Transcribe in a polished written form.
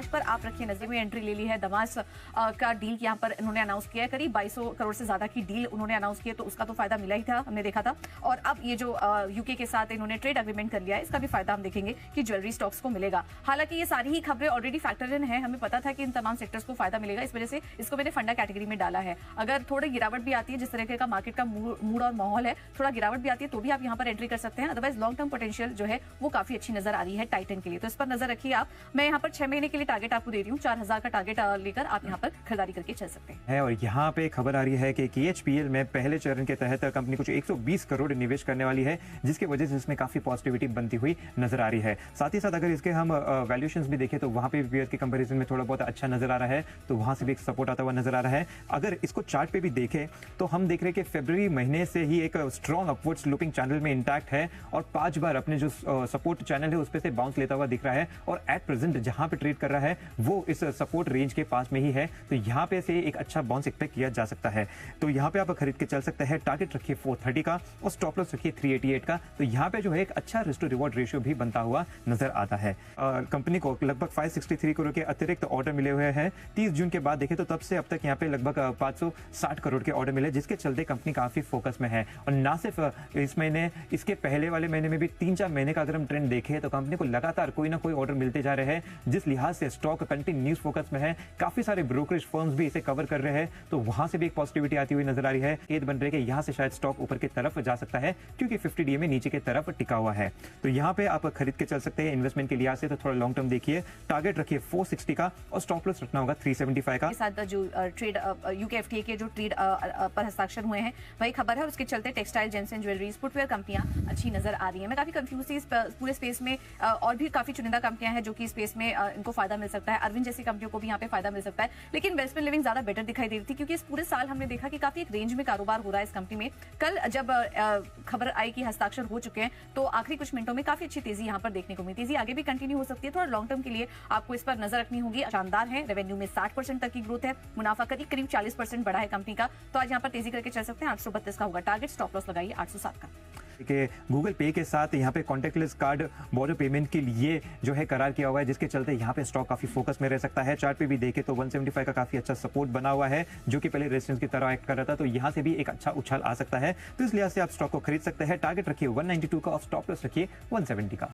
आज पर आप रखिए नजर में एंट्री ले ली है दमास का डील यहाँ पर इन्होंने अनाउंस किया है। करीब 2200 करोड़ से ज्यादा की डील उन्होंने अनाउंस की है, तो उसका तो फायदा मिला ही था, हमने देखा था। और अब ये जो यूके के साथ इन्होंने ट्रेड एग्रीमेंट कर लिया है, इसका भी फायदा हम देखेंगे कि ज्वेलरी स्टॉक्स को मिलेगा। हालांकि ये सारी ही खबरें ऑलरेडी फैक्टर इन है, हमें पता था कि इन तमाम सेक्टर्स को फायदा मिलेगा, इस वजह से इसको मैंने फंडा कैटेगरी में डाला है। अगर थोड़ी गिरावट भी आती है, जिस तरह का मार्केट का मूड और माहौल है, थोड़ा गिरावट भी आती है तो भी आप यहाँ पर एंट्री कर सकते हैं। अदरवाइज लॉन्ग टर्म पोटेंशियल जो है वो काफी अच्छी नजर आ रही है टाइटन के लिए, तो इस पर नजर रखिए आप। मैं यहाँ पर 6 महीने के लिए टारगेट आपको दे रही हूँ, 4000 का टारगेट लेकर आप यहाँ पर खरीदारी करके चल सकते हैं। और यहाँ पे खबर आ रही है कि KHPL में पहले चरण के तहत कंपनी कुछ 120 करोड़ निवेश करने वाली है, जिसकी वजह से इसमें काफी पॉजिटिविटी बनती हुई नजर आ रही है। साथ ही साथ अगर इसके हम वैल्यूएशंस भी देखें तो वहां पे पीयर के कंपैरिजन में थोड़ा बहुत अच्छा नजर आ रहा है, तो वहां से भी एक सपोर्ट आता हुआ नजर आ रहा है। अगर इसको चार्ट पे भी देखें तो हम देख रहे हैं कि फरवरी महीने से ही एक स्ट्रॉन्ग अपवर्ड स्लोपिंग चैनल में इंटैक्ट है और 5 बार अपने जो सपोर्ट चैनल है उस पे से बाउंस लेता हुआ दिख रहा है, और एट प्रेजेंट जहां पे ट्रेड कर रहा है वो इस सपोर्ट रेंज के पास में ही है, तो यहाँ पे से एक अच्छा बाउंस एक्सपेक्ट किया जा सकता है। तो यहाँ पे आप खरीद के चल सकते हैं। टारगेट रखिए 430 का और स्टॉप लॉस रखिए 388 का, तो यहाँ पे जो है एक अच्छा रिस्क टू रिवॉर्ड रेशियो भी बनता हुआ नजर आता है। कंपनी को लगभग 563 करोड़ के अतिरिक्त ऑर्डर मिले हुए हैं 30 जून के बाद देखें तो, तब से अब तक यहाँ पे लगभग 560 करोड़ के ऑर्डर मिले, जिसके चलते कंपनी काफी फोकस में है। और ना सिर्फ इस महीने, इसके पहले वाले महीने में भी 3-4 महीने का अगर हम ट्रेंड देखें तो कंपनी को लगातार कोई ना कोई ऑर्डर मिलते जा रहे हैं, जिस लिहाज से स्टॉक कंटिन्यूस फोकस में है। काफी सारे ब्रोकरेज फर्म्स भी इसे कवर कर रहे हैं, तो वहां से भी एक पॉजिटिविटी आती हुई नजर आ रही है। खेद बन रहे कि यहाँ से शायद स्टॉक ऊपर की तरफ जा सकता है, क्योंकि 50 DA में नीचे की तरफ टिका हुआ है, तो यहाँ पे आप खरीद के चल सकते हैं। इन्वेस्टमेंट के लिहाज से तो थोड़ा लॉन्ग टर्म देखिए, टारगेट रखिए 460 का और स्टॉप लॉस रखना होगा 375 का। साथ जो ट्रेड यूके FTA के जो ट्रेड पर हस्ताक्षर हुए हैं वही खबर है, और उसके चलते textile, James and jewelleries, footwear कंपनियां अच्छी नजर आ रही है। मैं काफी कंफ्यूज थी इस पूरे स्पेस में, और भी काफी चुनिंदा कंपनियां हैं जो कि स्पेस में इनको फायदा मिल सकता है। अरविंद जैसी कंपनियों को भी यहाँ पे फायदा मिल सकता है, लेकिन वेस्टर्न लिविंग ज्यादा बेटर दिखाई दे रही थी, क्योंकि इस पूरे साल हमने देखा कि काफी एक रेंज में कारोबार हो रहा है इस कंपनी में। कल जब खबर आई कि हस्ताक्षर हो चुके हैं, तो आखिरी कुछ मिनटों में काफी अच्छी तेजी यहाँ पर देखने को मिली। तेजी आगे भी कंटिन्यू हो सकती है, थोड़ा लॉन्ग टर्म के लिए आपको इस पर नजर रखनी होगी। शानदार है, रेवेन्यू में 60% तक की ग्रोथ है, मुनाफा करीब 40% बढ़ा है कंपनी का, तो आज यहाँ पर तेजी करके चल सकते हैं। 832 का होगा टारगेट, स्टॉप लॉस लगाइए 807 का। कि गूगल पे के साथ यहाँ पे कॉन्टेक्टलेस कार्ड बॉर्डर पेमेंट के लिए जो है करार किया हुआ है, जिसके चलते यहाँ पे स्टॉक काफी फोकस में रह सकता है। चार्ट पे भी देखे तो 175 का काफी अच्छा सपोर्ट बना हुआ है, जो कि पहले रेजिस्टेंस की तरह एक्ट कर रहा था, तो यहाँ से भी एक अच्छा उछाल आ सकता है, तो इस लिहाज से आप स्टॉक को खरीद सकते हैं। टारगेट रखिए 192 का और स्टॉप लॉस रखिए 170 का।